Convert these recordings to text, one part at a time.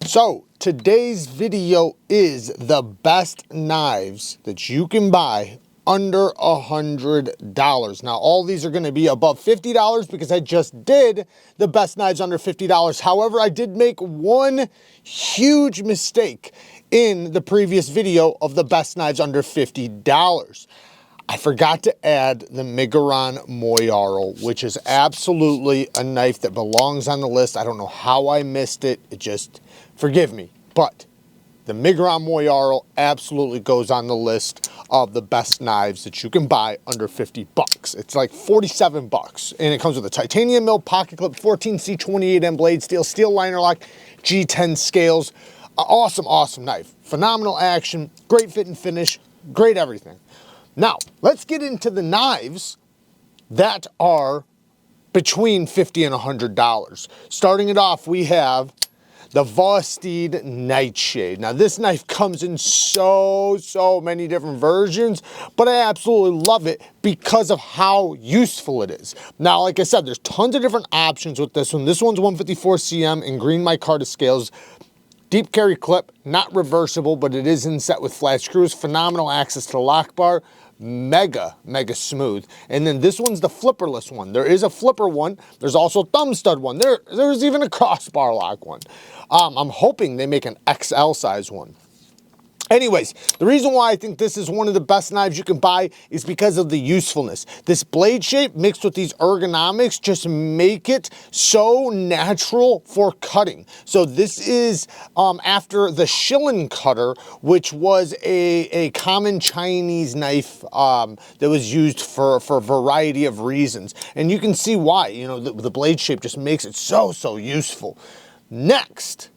So today's video is the best knives that you can buy under $100. Now all these are going to be above $50 because I just did the best knives under $50. However, I did make one huge mistake in the previous video of the best knives under $50. I forgot to add the Miguron Moyarl, which is absolutely a knife that belongs on the list. I don't know how I missed it. It just, forgive me, but the Miguron Moyarl absolutely goes on the list of the best knives that you can buy under 50 bucks. It's like 47 bucks, and it comes with a titanium mill pocket clip, 14C 28M blade steel, steel liner lock, G10 scales. Awesome, awesome knife. Phenomenal action, great fit and finish, great everything. Now, let's get into the knives that are between $50 and $100. Starting it off, we have the Vastied Nightshade. Now, this knife comes in so many different versions, but I absolutely love it because of how useful it is. Now, like I said, there's tons of different options with this one. This one's 154 cm in green micarta scales. Deep carry clip, not reversible, but it is inset with flat screws. Phenomenal access to the lock bar. Mega smooth. And then this one's the flipperless one. There is a flipper one. There's also a thumb stud one. There's even a crossbar lock one. I'm hoping they make an XL size one. Anyways, the reason why I think this is one of the best knives you can buy is because of the usefulness. This blade shape mixed with these ergonomics just make it so natural for cutting. So this is after the Schillen cutter, which was a common Chinese knife that was used for a variety of reasons. And you can see why, you know, the blade shape just makes it so useful. Next,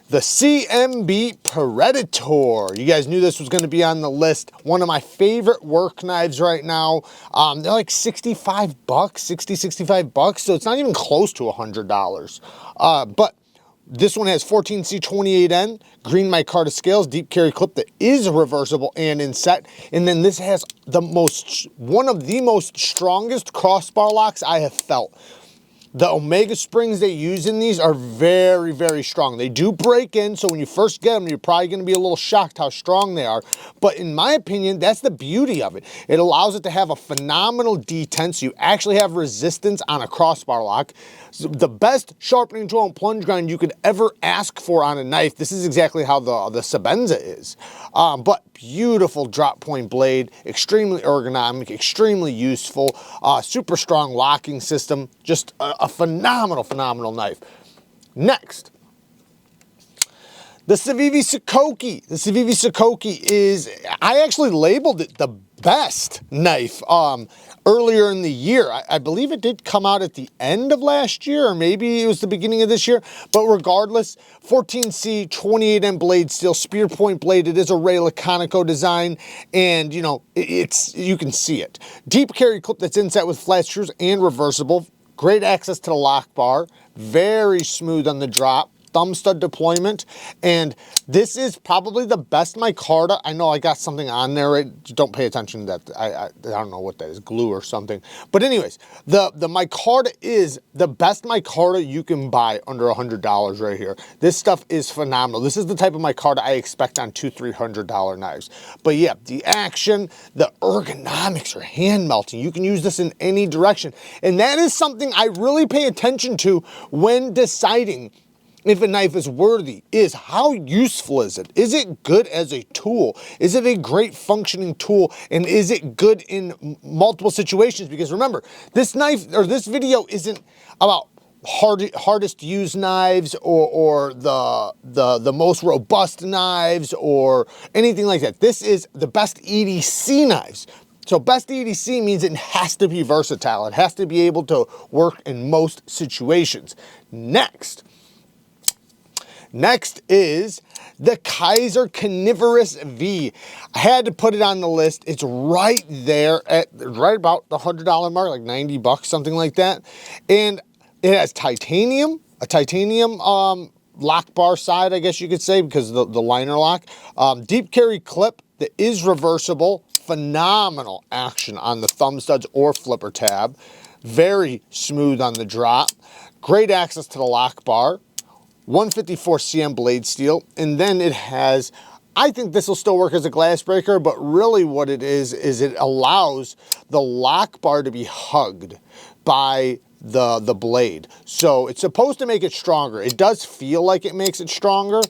the CJRB Predator. You guys knew this was going to be on the list. One of my favorite work knives right now. They're like 65 bucks, 65 bucks. So it's not even close to $100. But this one has 14C 28N, green micarta scales, deep carry clip that is reversible and inset. And then this has one of the most strongest crossbar locks I have felt. The Omega springs they use in these are very strong. They do break in, so when you first get them, you're probably going to be a little shocked how strong they are. But in my opinion, that's the beauty of it. It allows it to have a phenomenal detent, so you actually have resistance on a crossbar lock. So the best sharpening tool and plunge grind you could ever ask for on a knife. This is exactly how the Sebenza is. But beautiful drop point blade, extremely ergonomic, extremely useful, super strong locking system, just a phenomenal knife. Next, the Savivi Sukoki. The Savivi Sukoki is, I actually labeled it the best knife earlier in the year. I believe it did come out at the end of last year, or maybe it was the beginning of this year, but regardless, 14C 28M blade steel, spear point blade. It is a Ray Laconico design, and you know, you can see it. Deep carry clip that's inset with flat screws and reversible. Great access to the lock bar, very smooth on the drop, thumb stud deployment, and this is probably the best micarta. I know I got something on there, right? Don't pay attention to that. I don't know what that is, glue or something. But anyways, the micarta is the best micarta you can buy under $100 right here. This stuff is phenomenal. This is the type of micarta I expect on $200-300 knives. But yeah, the action, the ergonomics are hand melting. You can use this in any direction. And that is something I really pay attention to when deciding if a knife is worthy, is how useful is it? Is it good as a tool? Is it a great functioning tool? And is it good in multiple situations? Because remember, this knife, or this video isn't about hardest to use knives or the most robust knives or anything like that. This is the best EDC knives. So best EDC means it has to be versatile. It has to be able to work in most situations. Next is the Kaiser Carnivore V. I had to put it on the list. It's right there at right about the $100 mark, like 90 bucks, something like that. And it has titanium, a titanium lock bar side, I guess you could say, because of the liner lock. Deep carry clip that is reversible. Phenomenal action on the thumb studs or flipper tab. Very smooth on the drop. Great access to the lock bar. 154 cm blade steel, and then it has, I think this will still work as a glass breaker, but really what it is it allows the lock bar to be hugged by the blade. So it's supposed to make it stronger. It does feel like it makes it stronger.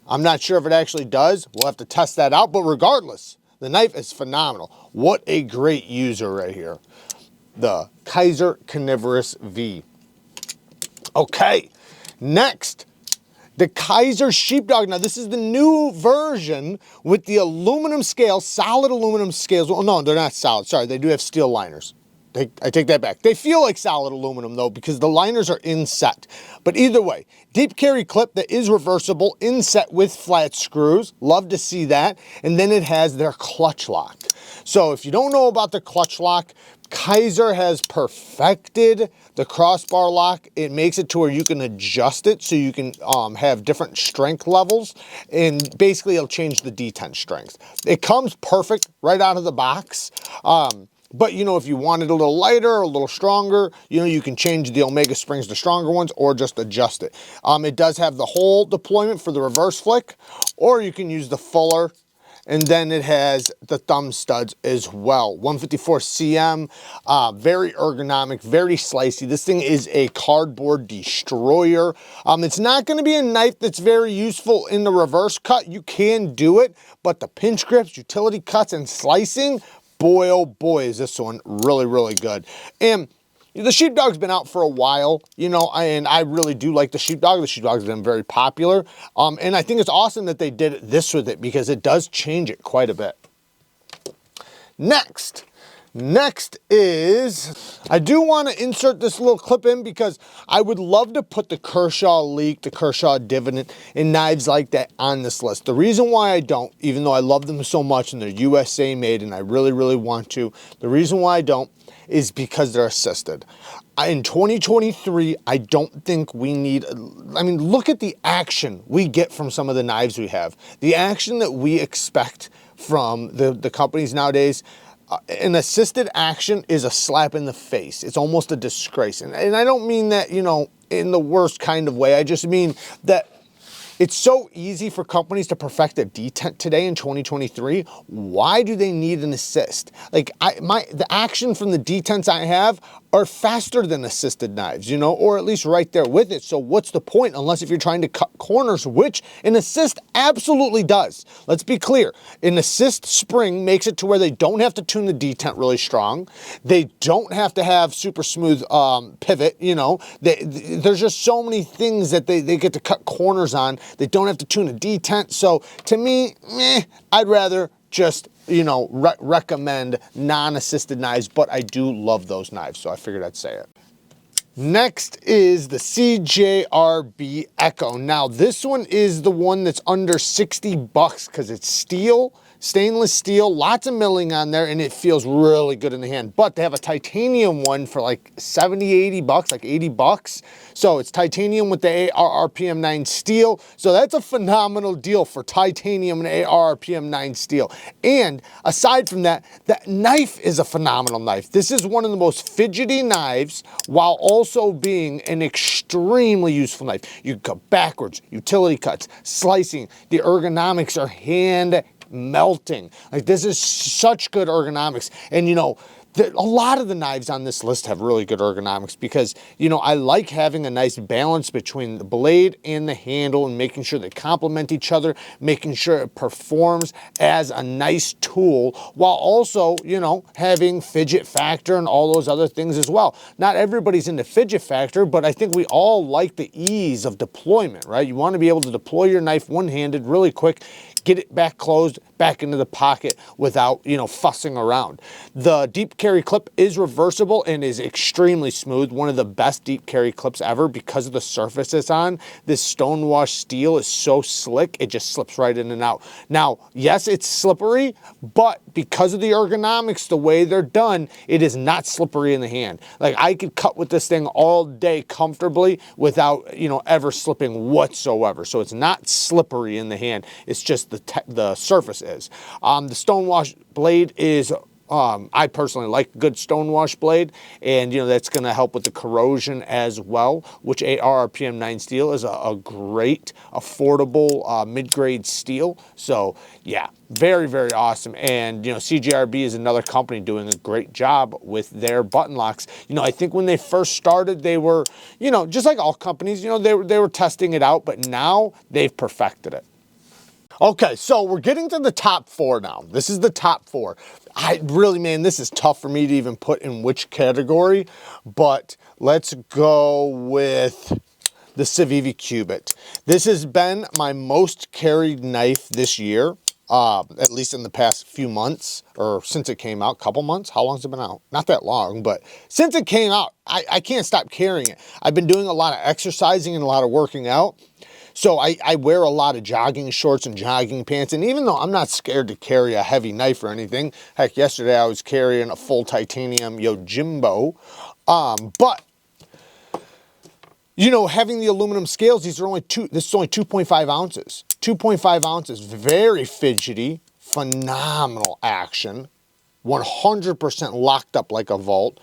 I'm not sure if it actually does. We'll have to test that out, but regardless, the knife is phenomenal. What a great user right here. The Kaiser Carnivore V. Okay, next, the Kaiser Sheepdog. Now this is the new version with the aluminum scales, solid aluminum scales. Well, no, they're not solid. Sorry, they do have steel liners. I take that back. They feel like solid aluminum though because the liners are inset. But either way, deep carry clip that is reversible, inset with flat screws. Love to see that. And then it has their clutch lock. So if you don't know about the clutch lock, Kaiser has perfected the crossbar lock. It makes it to where you can adjust it so you can have different strength levels, and basically it'll change the detent strength. It comes perfect right out of the box. But you know, if you want it a little lighter or a little stronger, you know, you can change the Omega springs to stronger ones or just adjust it. It does have the whole deployment for the reverse flick, or you can use the fuller. And then it has the thumb studs as well. 154 cm, very ergonomic, very slicey. This thing is a cardboard destroyer. It's not gonna be a knife that's very useful in the reverse cut. You can do it, but the pinch grips, utility cuts, and slicing, boy, oh boy, is this one really, really good. And the Sheepdog's been out for a while, you know, and I really do like the Sheepdog. The Sheepdog's been very popular. And I think it's awesome that they did this with it because it does change it quite a bit. Next is, I do want to insert this little clip in because I would love to put the Kershaw Leak, the Kershaw Dividend, and knives like that on this list. The reason why I don't, even though I love them so much and they're USA made and I really, really want to, the reason why I don't is because they're assisted. In 2023, I don't think we need, I mean, look at the action we get from some of the knives we have. The action that we expect from the companies nowadays. An assisted action is a slap in the face. It's almost a disgrace. And I don't mean that, you know, in the worst kind of way. I just mean that it's so easy for companies to perfect a detent today in 2023. Why do they need an assist? Like the action from the detents I have are faster than assisted knives, you know, or at least right there with it. So what's the point unless if you're trying to cut corners, which an assist absolutely does. Let's be clear. An assist spring makes it to where they don't have to tune the detent really strong. They don't have to have super smooth pivot, you know. There's just so many things that they get to cut corners on. They don't have to tune a detent. So to me, I'd rather just, you know, recommend non-assisted knives, but I do love those knives, so I figured I'd say it. Next is the CJRB Echo. Now this one is the one that's under 60 bucks because it's steel, stainless steel, lots of milling on there, and it feels really good in the hand. But they have a titanium one for like 70, 80 bucks, like 80 bucks. So it's titanium with the ARPM9 steel. So that's a phenomenal deal for titanium and ARPM9 steel. And aside from that, that knife is a phenomenal knife. This is one of the most fidgety knives while also being an extremely useful knife. You can cut backwards, utility cuts, slicing. The ergonomics are hand melting. Like this is such good ergonomics. And you know, a lot of the knives on this list have really good ergonomics because, you know, I like having a nice balance between the blade and the handle and making sure they complement each other, making sure it performs as a nice tool while also, you know, having fidget factor and all those other things as well. Not everybody's into fidget factor, but I think we all like the ease of deployment, right? You want to be able to deploy your knife one-handed really quick, get it back closed, back into the pocket without, you know, fussing around. The deep carry clip is reversible and is extremely smooth. One of the best deep carry clips ever because of the surface it's on. This stonewash steel is so slick, it just slips right in and out. Now, yes, it's slippery, but because of the ergonomics, the way they're done, it is not slippery in the hand. Like I could cut with this thing all day comfortably without, you know, ever slipping whatsoever. So it's not slippery in the hand. It's just the surface is. The stonewash blade is I personally like a good stonewash blade, and that's going to help with the corrosion as well, which ARRPM 9 steel is a great, affordable mid-grade steel. So yeah, very, very awesome. And CJRB is another company doing a great job with their button locks. I think when they first started, they were, just like all companies, they were testing it out, but now they've perfected it. Okay, so we're getting to the top 4 now. This is the top 4. Man, this is tough for me to even put in which category, but let's go with the Savivi QUBIT. This has been my most carried knife this year, at least in the past few months, or since it came out, couple months. How long's it been out? Not that long, but since it came out, I can't stop carrying it. I've been doing a lot of exercising and a lot of working out. So I wear a lot of jogging shorts and jogging pants, and even though I'm not scared to carry a heavy knife or anything, heck, yesterday I was carrying a full titanium Yojimbo, but having the aluminum scales, this is only 2.5 ounces. 2.5 ounces, very fidgety, phenomenal action, 100% locked up like a vault.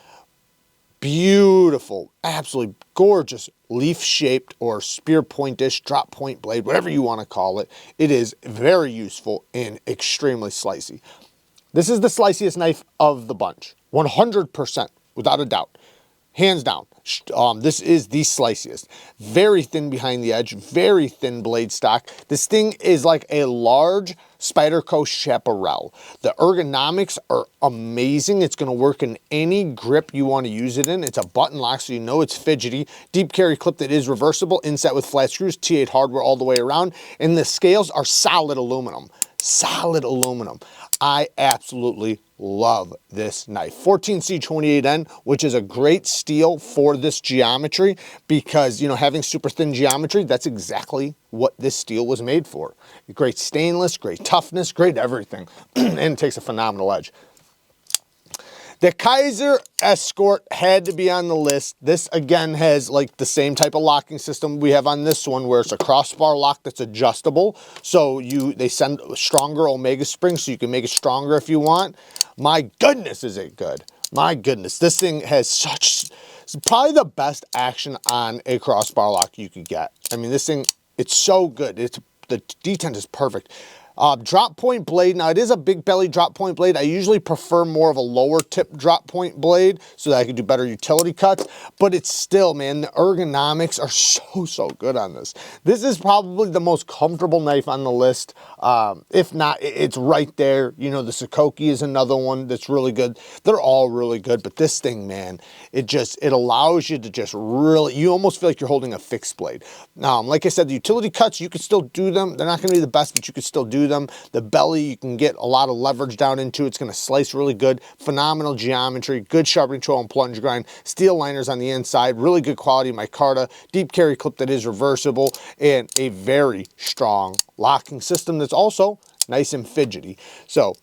Beautiful, absolutely gorgeous leaf-shaped or spear point-ish drop point blade, whatever you want to call it. It is very useful and extremely slicey. This is the sliciest knife of the bunch, 100%, without a doubt. Hands down, this is the sliciest. Very thin behind the edge, very thin blade stock. This thing is like a large Spyderco Chaparral. The ergonomics are amazing. It's going to work in any grip you want to use it in. It's a button lock, so it's fidgety. Deep carry clip that is reversible, inset with flat screws, T8 hardware all the way around, and the scales are solid aluminum. Solid aluminum. I absolutely love this knife. 14C28N, which is a great steel for this geometry because, having super thin geometry, that's exactly what this steel was made for. Great stainless, great toughness, great everything, and it takes a phenomenal edge. The Kaiser Escort had to be on the list. This, again, has like the same type of locking system we have on this one, where it's a crossbar lock that's adjustable. So they send stronger Omega springs, so you can make it stronger if you want. My goodness, is it good. My goodness, this thing has it's probably the best action on a crossbar lock you could get. I mean, this thing, it's so good. The detent is perfect. Drop point blade, now it is a big belly drop point blade. I usually prefer more of a lower tip drop point blade so that I can do better utility cuts, but it's still, man, the ergonomics are so good on this. This is probably the most comfortable knife on the list. If not, it's right there. The SOKOKE is another one that's really good. They're all really good, but this thing, man, it allows you to just really, you almost feel like you're holding a fixed blade. Now, like I said, the utility cuts, you can still do them. They're not going to be the best, but you can still do them. The belly, you can get a lot of leverage down into. It's going to slice really good. Phenomenal geometry, good sharpening tool and plunge grind, steel liners on the inside, really good quality micarta, deep carry clip that is reversible, and a very strong locking system that's also nice and fidgety. So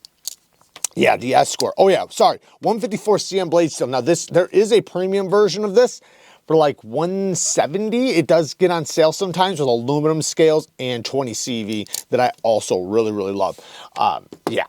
yeah, the Escort. Oh yeah, sorry, 154 CM blade steel. Now there is a premium version of this for like $170. It does get on sale sometimes with aluminum scales and 20 CV that I also really love. Yeah,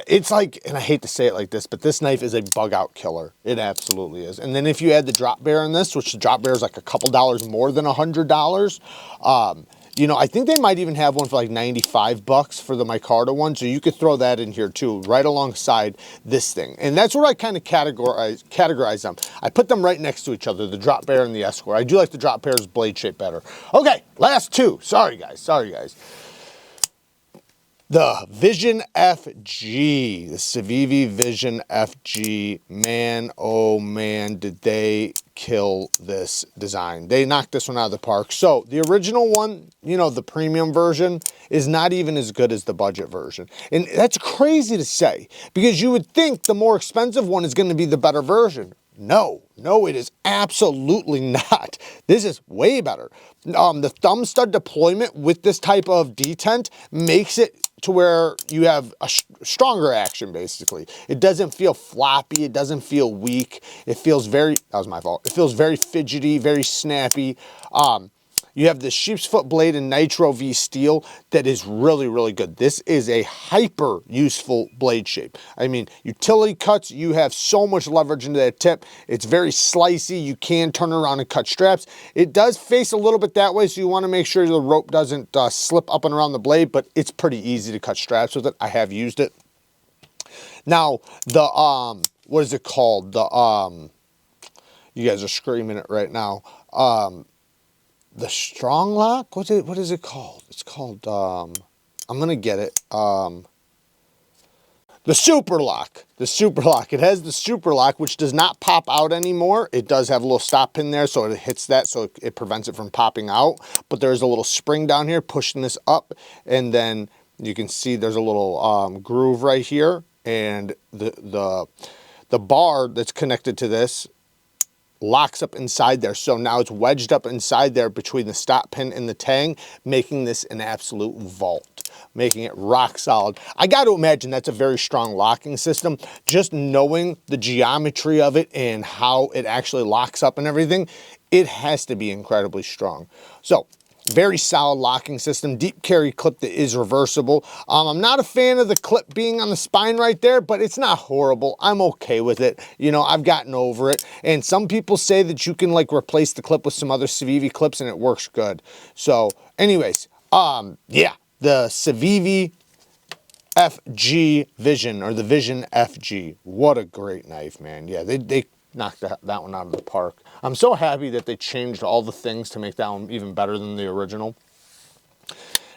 it's like, and I hate to say it like this, but this knife is a bug out killer. It absolutely is. And then if you add the drop bear in this, which the drop bear is like a couple dollars more than $100, I think they might even have one for like 95 bucks for the micarta one, so you could throw that in here too, right alongside this thing. And that's where I kind of categorize them. I put them right next to each other, the drop bear and the Escort. I do like the drop bear's blade shape better. Okay, last two. Sorry guys. The Vision FG, the CIVIVI Vision FG, man, oh man, did they kill this design. They knocked this one out of the park. So the original one, the premium version, is not even as good as the budget version. And that's crazy to say, because you would think the more expensive one is going to be the better version. No, it is absolutely not. This is way better. The thumb stud deployment with this type of detent makes it to where you have a stronger action, basically. It doesn't feel floppy. It doesn't feel weak. It feels very, that was my fault. It feels very fidgety, very snappy. you have the sheep's foot blade in Nitro V steel that is really, really good. This is a hyper useful blade shape. I mean, utility cuts, you have so much leverage into that tip. It's very slicey. You can turn around and cut straps. It does face a little bit that way, so you want to make sure the rope doesn't slip up and around the blade, but it's pretty easy to cut straps with it. I have used it. Now, the, what is it called? The, you guys are screaming it right now. The strong lock, what is it called? It's called, I'm gonna get it. The super lock. The super lock. It has the super lock, which does not pop out anymore. It does have a little stop pin there, so it hits that, so it prevents it from popping out. But there's a little spring down here pushing this up, and then you can see there's a little groove right here, and the bar that's connected to this locks up inside there. So now it's wedged up inside there between the stop pin and the tang, making this an absolute vault, making it rock solid. I got to imagine that's a very strong locking system. Just knowing the geometry of it and how it actually locks up and everything, it has to be incredibly strong. So very solid locking system, deep carry clip that is reversible. I'm not a fan of the clip being on the spine right there, but it's not horrible. I'm okay with it. You know, I've gotten over it. And some people say that you can like replace the clip with some other CIVIVI clips and it works good. So anyways, yeah, the CIVIVI FG Vision, or the Vision FG. What a great knife, man. Yeah, they knocked that one out of the park. I'm so happy that they changed all the things to make that one even better than the original.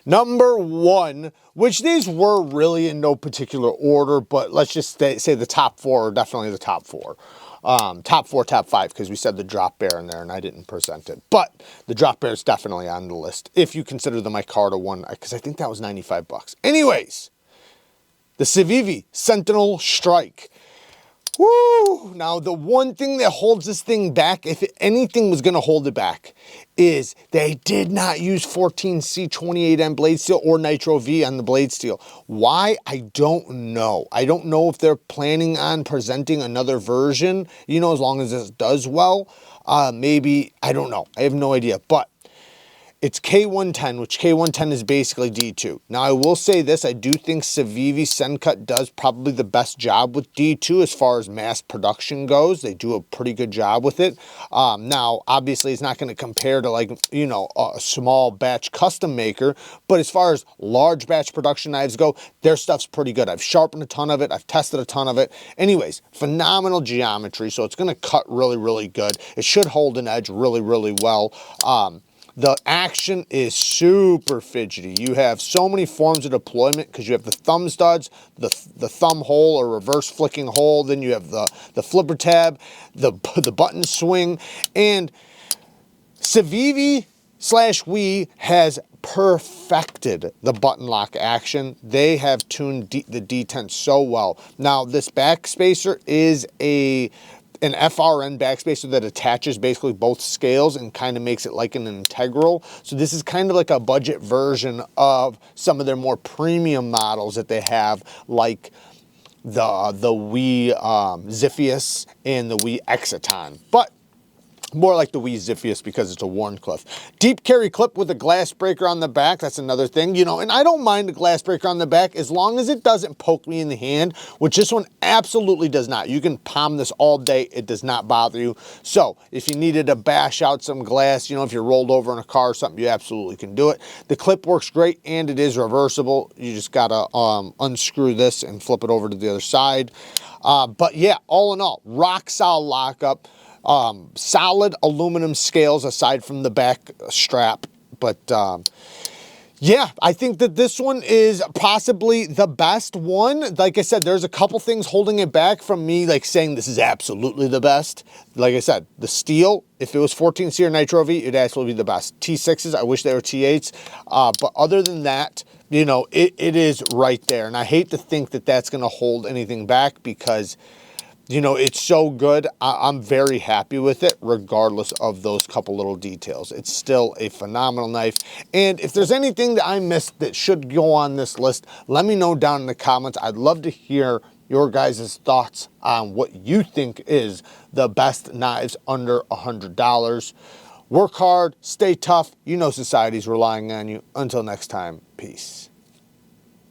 Number one, which these were really in no particular order, but let's just say the top four are definitely the top four. Top four, top five, because we said the drop bear in there and I didn't present it. But the drop bear is definitely on the list if you consider the micarta one, because I think that was 95 bucks. Anyways, the CIVIVI Sentinel Strike. Woo! Now, the one thing that holds this thing back, if anything was going to hold it back, is they did not use 14C28M blade steel or Nitro V on the blade steel. Why? I don't know. I don't know if they're planning on presenting another version, you know, as long as this does well. Maybe, I don't know. I have no idea. But it's K110, which K110 is basically D2. Now, I will say this. I do think CIVIVI Sencut does probably the best job with D2 as far as mass production goes. They do a pretty good job with it. Now, obviously, it's not going to compare to, like, you know, a small batch custom maker. But as far as large batch production knives go, their stuff's pretty good. I've sharpened a ton of it. I've tested a ton of it. Anyways, phenomenal geometry. So it's going to cut really, really good. It should hold an edge really, really well. The action is super fidgety. You have so many forms of deployment because you have the thumb studs, the thumb hole or reverse flicking hole, then you have the flipper tab, the button swing, and CIVIVI/We has perfected the button lock action. They have tuned the detent so well. Now, this backspacer is an FRN backspacer that attaches basically both scales and kind of makes it like an integral. So this is kind of like a budget version of some of their more premium models that they have, like the We Ziphius and the We Exciton. But more like the We Ziphius because it's a Wharncliffe. Deep carry clip with a glass breaker on the back. That's another thing, you know, and I don't mind a glass breaker on the back as long as it doesn't poke me in the hand, which this one absolutely does not. You can palm this all day. It does not bother you. So if you needed to bash out some glass, you know, if you're rolled over in a car or something, you absolutely can do it. The clip works great and it is reversible. You just got to unscrew this and flip it over to the other side. But yeah, all in all, rock solid lockup. Solid aluminum scales aside from the back strap. But yeah, I think that this one is possibly the best one. Like I said, there's a couple things holding it back from me, like saying this is absolutely the best. Like I said, the steel, if it was 14C or Nitro V, it'd actually be the best. T6s, I wish they were T8s. But other than that, you know, it is right there. And I hate to think that that's going to hold anything back because, you know, it's so good. I'm very happy with it, regardless of those couple little details. It's still a phenomenal knife. And if there's anything that I missed that should go on this list, let me know down in the comments. I'd love to hear your guys' thoughts on what you think is the best knives under $100. Work hard, stay tough. You know society's relying on you. Until next time, peace.